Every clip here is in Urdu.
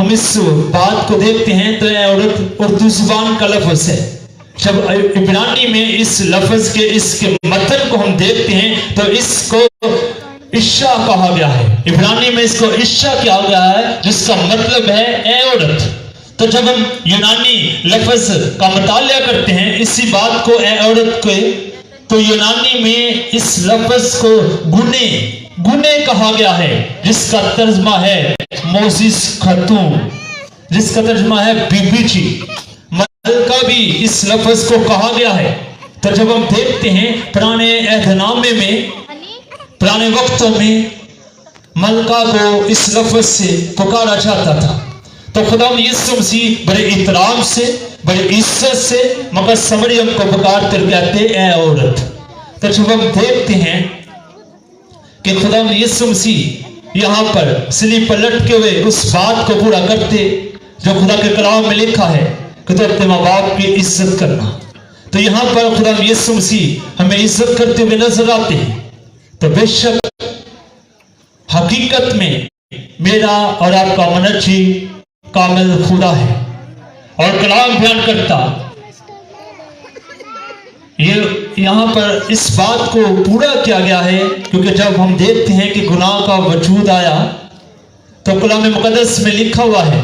ہم اس بات کو دیکھتے ہیں تو اے عورت اردو زبان کا لفظ ہے. جب عبرانی میں اس لفظ کے اس کے متن کو ہم دیکھتے ہیں تو اس کو عشا کہا گیا ہے. عبرانی میں اس کو عشا کہا گیا ہے جس کا مطلب ہے اے عورت. تو جب ہم یونانی لفظ کا مطالعہ کرتے ہیں اسی بات کو اے عورت کو، تو یونانی میں اس لفظ کو گنے کہا گیا ہے جس کا ترجمہ ہے موزیس خاتون، جس کا ترجمہ ہے بی بی جی. ملکہ بھی اس لفظ کو کہا گیا ہے. تو جب ہم دیکھتے ہیں پرانے عہد نامے میں، پرانے وقتوں میں ملکہ کو اس لفظ سے پکارا جاتا تھا. تو خدا یسوع مسیح بڑے احترام سے، بڑے عزت سے مقدس مریم کو پکارتے کہتے اے عورت. تو جب ہم دیکھتے ہیں کہ خدا یسوع مسیح یہاں پر صلیب پر لٹکے ہوئے اس بات کو پورا کرتے جو خدا کے کلام میں لکھا ہے کہ تو اپنے ماں باپ کی عزت کرنا. تو یہاں پر خدا یسوع مسیح ہمیں عزت کرتے ہوئے نظر آتے ہیں. تو بے شک حقیقت میں میرا اور آپ کا منجی کامل خدا ہے اور کلام بیان کرتا. یہ یہاں پر اس بات کو پورا کیا گیا ہے کیونکہ جب ہم دیکھتے ہیں کہ گناہ کا وجود آیا تو کلام مقدس میں لکھا ہوا ہے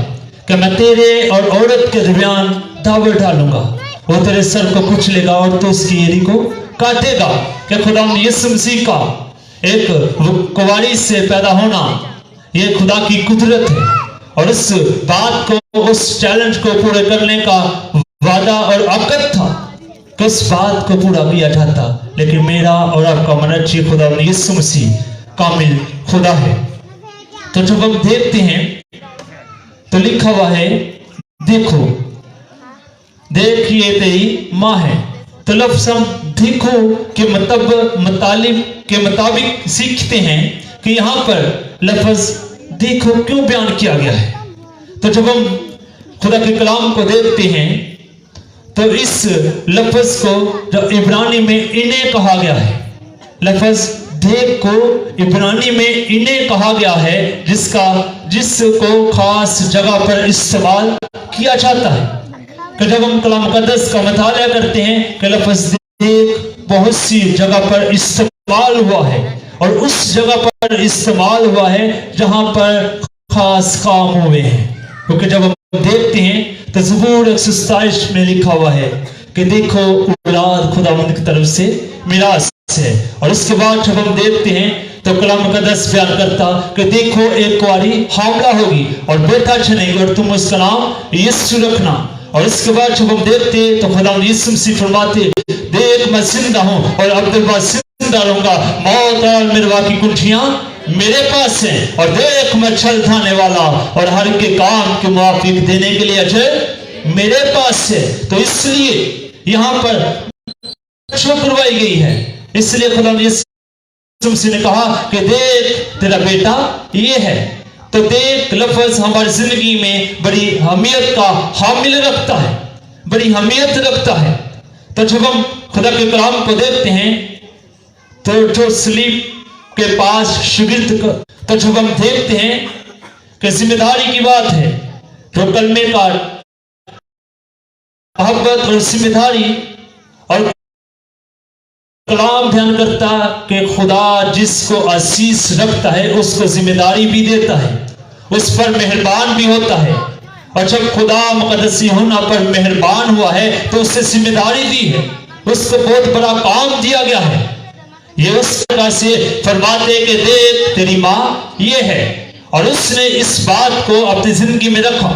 کہ میں تیرے اور عورت کے درمیان داور ڈالوں گا، وہ تیرے سر کو کچلے گا اور تو اس کی ایڑی کو کاٹے گا. کہ خدا یسوع مسیح کا ایک کنواری سے پیدا ہونا یہ خدا کی قدرت ہے اور اس بات کو، اس چیلنج کو پورے کرنے کا وعدہ اور عقد تھا کہ اس بات کو پورا کیا جاتا. لیکن میرا اور آپ کا منجی خدا یسوع مسیح کامل خدا ہے. تو جب ہم دیکھتے ہیں تو لکھا ہوا ہے دیکھو دیکھیے تیری ماں ہے. تو لفظ ہم دیکھو کے مطابق کے مطابق سیکھتے ہیں کہ یہاں پر لفظ دیکھو کیوں بیان کیا گیا ہے. تو جب ہم خدا کے کلام کو دیکھتے ہیں تو اس لفظ کو جو عبرانی میں انہیں کہا گیا ہے، لفظ دیکھ کو عبرانی میں انہیں کہا گیا ہے جس کو خاص جگہ پر استعمال کیا جاتا ہے. کہ جب ہم کلام مقدس کا مطالعہ کرتے ہیں کہ لفظ دیکھ بہت سی جگہ پر استعمال ہوا ہے اور اس جگہ پر استعمال ہوا ہے جہاں پر خاص کام ہوئے ہیں. کیونکہ جب ہم دیکھتے ہیں تو زبور 127 میں لکھا ہوا ہے کہ دیکھو اولاد خداوند کی طرف سے میراث ہے. اور اس کے بعد جب ہم دیکھتے ہیں تو کلام مقدس بیان کرتا کہ دیکھو ایک کنواری حاملہ ہوگی اور بیٹا جنے گی اور تم اس کا نام یسوع رکھنا. اور اس کے بعد جب ہم دیکھتے تو خداوند یسوع مسیح فرماتے دیکھ میں زندہ ہوں اور عبدالبا زندہ رہوں گا، موت اور مروا کی کنجیاں میرے پاس ہیں، اور دیکھ میں چھل دھانے والا اور ہر کے کام کے موافق دینے کے لیے اجر میرے پاس ہے. تو اس لیے یہاں پر شکر کروائی گئی ہے. اس لیے خدا یسوع مسیح نے کہا کہ دیکھ تیرا بیٹا یہ ہے. تو دیکھ لفظ ہماری زندگی میں بڑی اہمیت کا حامل رکھتا ہے، بڑی اہمیت رکھتا ہے. تو جب ہم خدا کے کلام کو دیکھتے ہیں تو جو صلیب کے پاس شگرد تو جب ہم دیکھتے ہیں کہ ذمہ داری کی بات ہے جو کلمے کا محبت اور ذمہ داری اور کلام بیان کرتا کہ خدا جس کو عزیز رکھتا ہے اس کو ذمہ داری بھی دیتا ہے، اس پر مہربان بھی ہوتا ہے. اور جب خدا مقدس یوحنا پر مہربان ہوا ہے تو اس سے ذمہ داری دی ہے، اس کو بہت بڑا کام دیا گیا ہے. یہ اس طرح سے فرماتے کہ دیکھ تیری ماں یہ ہے. اور اس نے اس بات کو اپنی زندگی میں رکھا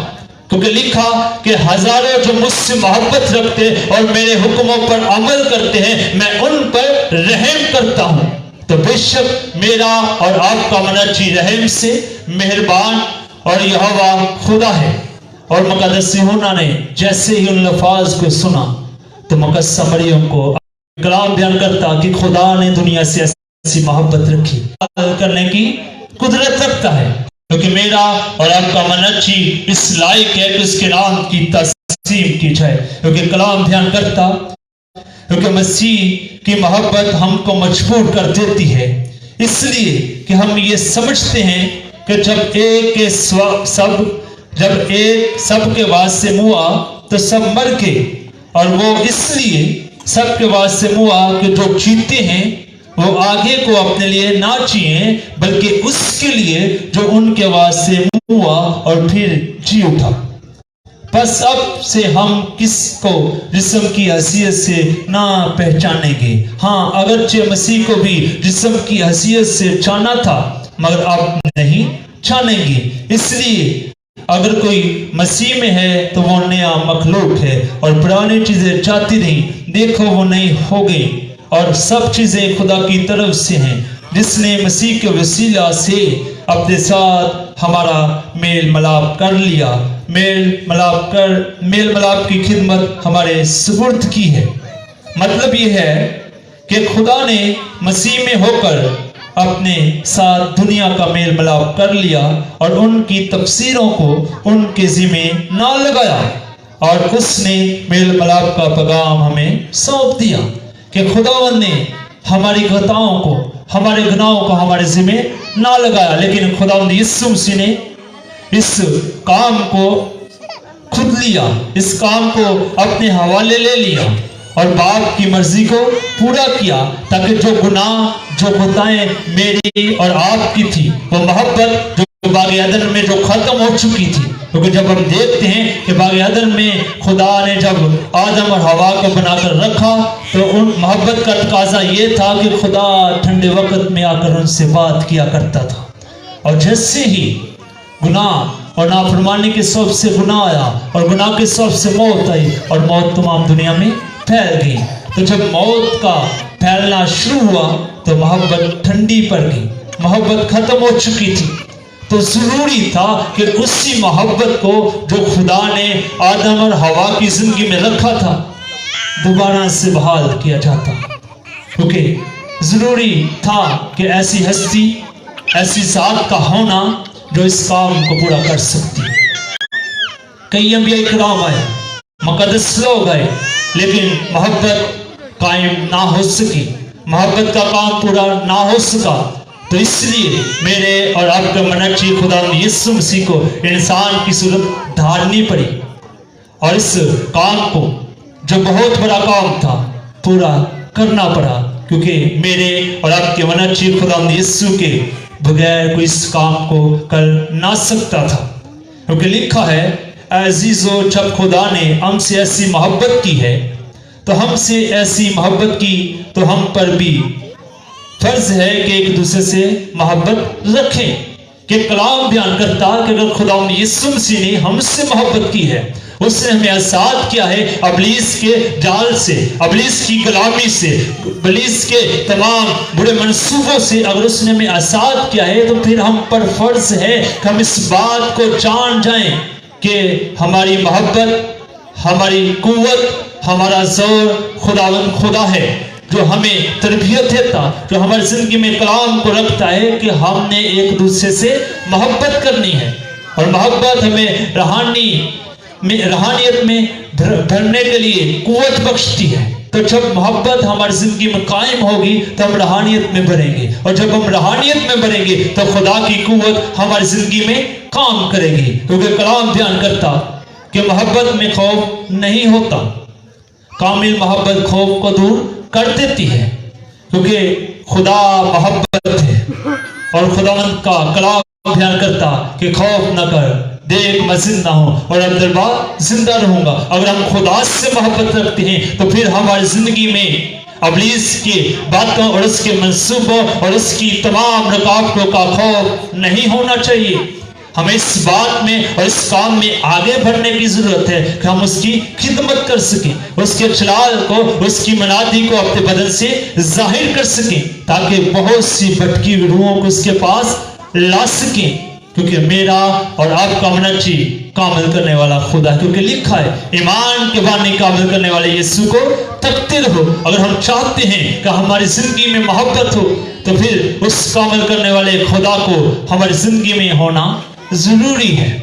کیونکہ لکھا کہ ہزاروں جو مجھ سے محبت رکھتے اور میرے حکموں پر عمل کرتے ہیں میں ان پر رحم کرتا ہوں. تو بے شک میرا اور آپ کا منجی رحم سے مہربان اور یہوہ خدا ہے. اور مقدس یوحنا نے جیسے ہی ان الفاظ کو سنا تو مقدس مریم کو کلام بیان کرتا کہ خدا نے دنیا سے ایسی محبت رکھی کرنے کی قدرت رکھتا ہے کیونکہ میرا اور آپ کا منجی اس لائق ہے کہ اس کے نام کی تعظیم کی جائے. کیونکہ کلام بیان کرتا کیونکہ مسیح کی محبت ہم کو مجبور کر دیتی ہے اس لیے کہ ہم یہ سمجھتے ہیں کہ جب ایک کے سب جب ایک سب کے واسطے ہوا تو سب مر گئے، اور وہ اس لیے سب کے واسطے ہوا کہ جو جیتے ہیں وہ آگے کو اپنے لیے نہ جیئیں بلکہ اس کے لیے جو ان کے واسطے ہوا اور پھر جی اٹھا۔ بس اب سے ہم کس کو جسم کی حیثیت سے نہ پہچانیں گے۔ ہاں اگرچہ مسیح کو بھی جسم کی حیثیت سے جانا تھا مگر اب نہیں جانیں گے۔ اس لیے اگر کوئی مسیح میں ہے تو وہ نیا مخلوق ہے، اور پرانی چیزیں جاتی رہیں، دیکھو وہ نئی ہو گئی، اور سب چیزیں خدا کی طرف سے ہیں، جس نے مسیح کے وسیلہ سے اپنے ساتھ ہمارا میل ملاپ کر لیا، میل ملاپ کی خدمت ہمارے سپرد کی ہے۔ مطلب یہ ہے کہ خدا نے مسیح میں ہو کر اپنے ساتھ دنیا کا میل ملاپ کر لیا، اور ان کی تفسیروں کو ان کے ذمہ نہ لگایا، اور اس نے میل ملاپ کا پیغام ہمیں سونپ دیا کہ خداوند نے ہماری خطاؤں کو، ہمارے گناہوں کو ہمارے ذمہ نہ لگایا، لیکن خداوند یسوع مسیح نے اس کام کو خود لیا، اس کام کو اپنے حوالے لے لیا اور باپ کی مرضی کو پورا کیا، تاکہ جو گناہ، جو خطائیں میری اور آپ کی تھی، وہ محبت جو باغ عدن میں جو ختم ہو چکی تھی، کیونکہ جب ہم دیکھتے ہیں کہ باغ عدن میں خدا نے جب آدم اور حوا کو بنا کر رکھا تو ان محبت کا تقاضا یہ تھا کہ خدا ٹھنڈے وقت میں آ کر ان سے بات کیا کرتا تھا، اور جیسے ہی گناہ اور نافرمانی کے سبب سے گناہ آیا اور گناہ کے سبب سے موت آئی اور موت تمام دنیا میں پھیل گئی، تو جب موت کا پھیلنا شروع ہوا تو محبت ٹھنڈی پڑ گئی، محبت ختم ہو چکی تھی، تو ضروری تھا کہ اسی محبت کو جو خدا نے آدم اور حوا کی زندگی میں رکھا تھا دوبارہ سے بحال کیا جاتا، کیونکہ ضروری تھا کہ ایسی ہستی، ایسی ذات کا ہونا جو اس کام کو پورا کر سکتی۔ کئی انبیاء کرام آئے، مقدس لوگ آئے، لیکن محبت قائم نہ ہو سکی، محبت کا کام پورا نہ ہو سکا، تو اس لیے میرے اور آپ کا منچی خدا یسوع مسیح کو انسان کی صورت دھارنی پڑی، اور اس کام کو جو بہت بڑا کام تھا پورا کرنا پڑا، کیونکہ میرے اور آپ کے منچی خدا یسوع کے بغیر کوئی اس کام کو کر نہ سکتا تھا، کیونکہ لکھا ہے اے عزیزو جب خدا نے ہم سے ایسی محبت کی ہے تو ہم سے ایسی محبت کی تو ہم پر بھی فرض ہے کہ ایک دوسرے سے محبت رکھیں، کہ کلام بیان کرتا کہ اگر خدا یسوع مسیح نے ہم سے محبت کی ہے، اس نے ہمیں آزاد کیا ہے ابلیس کے جال سے، ابلیس کی غلامی سے، ابلیس کے تمام برے منصوبوں سے، اگر اس نے ہمیں آزاد کیا ہے تو پھر ہم پر فرض ہے کہ ہم اس بات کو جان جائیں کہ ہماری محبت، ہماری قوت، ہمارا زور خداوند خدا ہے، جو ہمیں تربیت دیتا، جو ہماری زندگی میں کلام کو رکھتا ہے کہ ہم نے ایک دوسرے سے محبت کرنی ہے، اور محبت ہمیں روحانیت میں بھرنے کے لیے قوت بخشتی ہے۔ تو جب محبت ہماری زندگی میں قائم ہوگی تو ہم روحانیت میں بڑھیں گے، اور جب ہم روحانیت میں بڑھیں گے تو خدا کی قوت ہماری زندگی میں کام کرے گی، کیونکہ کلام بیان کرتا کہ محبت میں خوف نہیں ہوتا، کامل محبت خوف کو دور کر دیتی ہے، کیونکہ خدا محبت ہے، اور خداوند کا کلام بیان کرتا کہ خوف نہ کر، دیکھ میں زندہ ہوں اور اب دربار زندہ رہوں گا۔ اگر ہم خدا سے محبت رکھتے ہیں تو پھر ہماری زندگی میں ابلیس کی باتوں اور اس کے منصوبوں اور اس کی تمام رکاوٹوں کا خوف نہیں ہونا چاہیے۔ ہمیں اس بات میں اور اس کام میں آگے بڑھنے کی ضرورت ہے کہ ہم اس کی خدمت کر سکیں، اس کے جلال کو، اس کی منادی کو اپنے بدن سے ظاہر کر سکیں، تاکہ بہت سی بھٹکی ہوئی روحوں کو اس کے پاس لا سکیں، کیونکہ میرا اور آپ کا منچی کامل کرنے والا خدا، کیونکہ لکھا ہے ایمان کے بانی کامل کرنے والے یسوع کو تکتے رہو۔ اگر ہم چاہتے ہیں کہ ہماری زندگی میں محبت ہو تو پھر اس کامل کرنے والے خدا کو ہماری زندگی میں ہونا ضروری ہے۔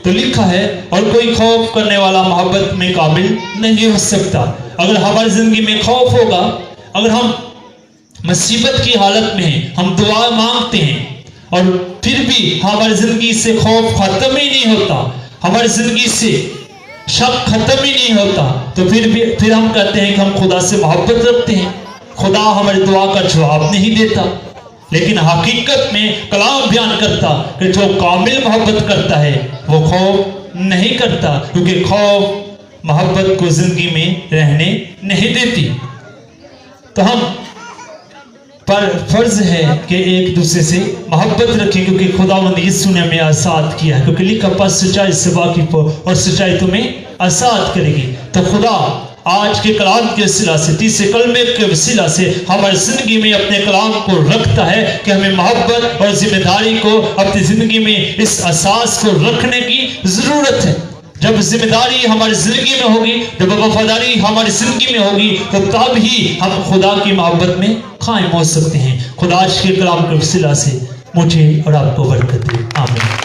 تو لکھا ہے اور کوئی خوف کرنے والا محبت میں کامل نہیں ہو سکتا۔ اگر ہماری زندگی میں خوف ہوگا، اگر ہم مصیبت کی حالت میں ہیں، ہم دعا مانگتے ہیں اور پھر بھی ہماری زندگی سے خوف ختم ہی نہیں ہوتا، ہماری زندگی سے شک ختم ہی نہیں ہوتا، تو پھر ہم کہتے ہیں کہ ہم خدا سے محبت رکھتے ہیں، خدا ہماری دعا کا جواب نہیں دیتا۔ لیکن حقیقت میں کلام بیان کرتا کہ جو کامل محبت کرتا ہے وہ خوف نہیں کرتا، کیونکہ خوف محبت کو زندگی میں رہنے نہیں دیتی۔ تو ہم پر فرض ہے کہ ایک دوسرے سے محبت رکھیں، کیونکہ خداوند یسوع نے ہمیں آزاد کیا ہے، کیونکہ لکھا پاس سچائی سے واقف ہو اور سچائی تمہیں آزاد کرے گی۔ تو خدا آج کے کلام کے وسیلہ سے، تیسرے کلمے کے وسیلہ سے ہماری زندگی میں اپنے کلام کو رکھتا ہے کہ ہمیں محبت اور ذمہ داری کو اپنی زندگی میں اس اساس کو رکھنے کی ضرورت ہے۔ جب ذمہ داری ہماری زندگی میں ہوگی، جب وفاداری ہماری زندگی میں ہوگی، تو تب ہی ہم خدا کی محبت میں قائم ہو سکتے ہیں۔ خدا آج کے کلام کے وسیلہ سے مجھے اور آپ کو برکت دے، آمین۔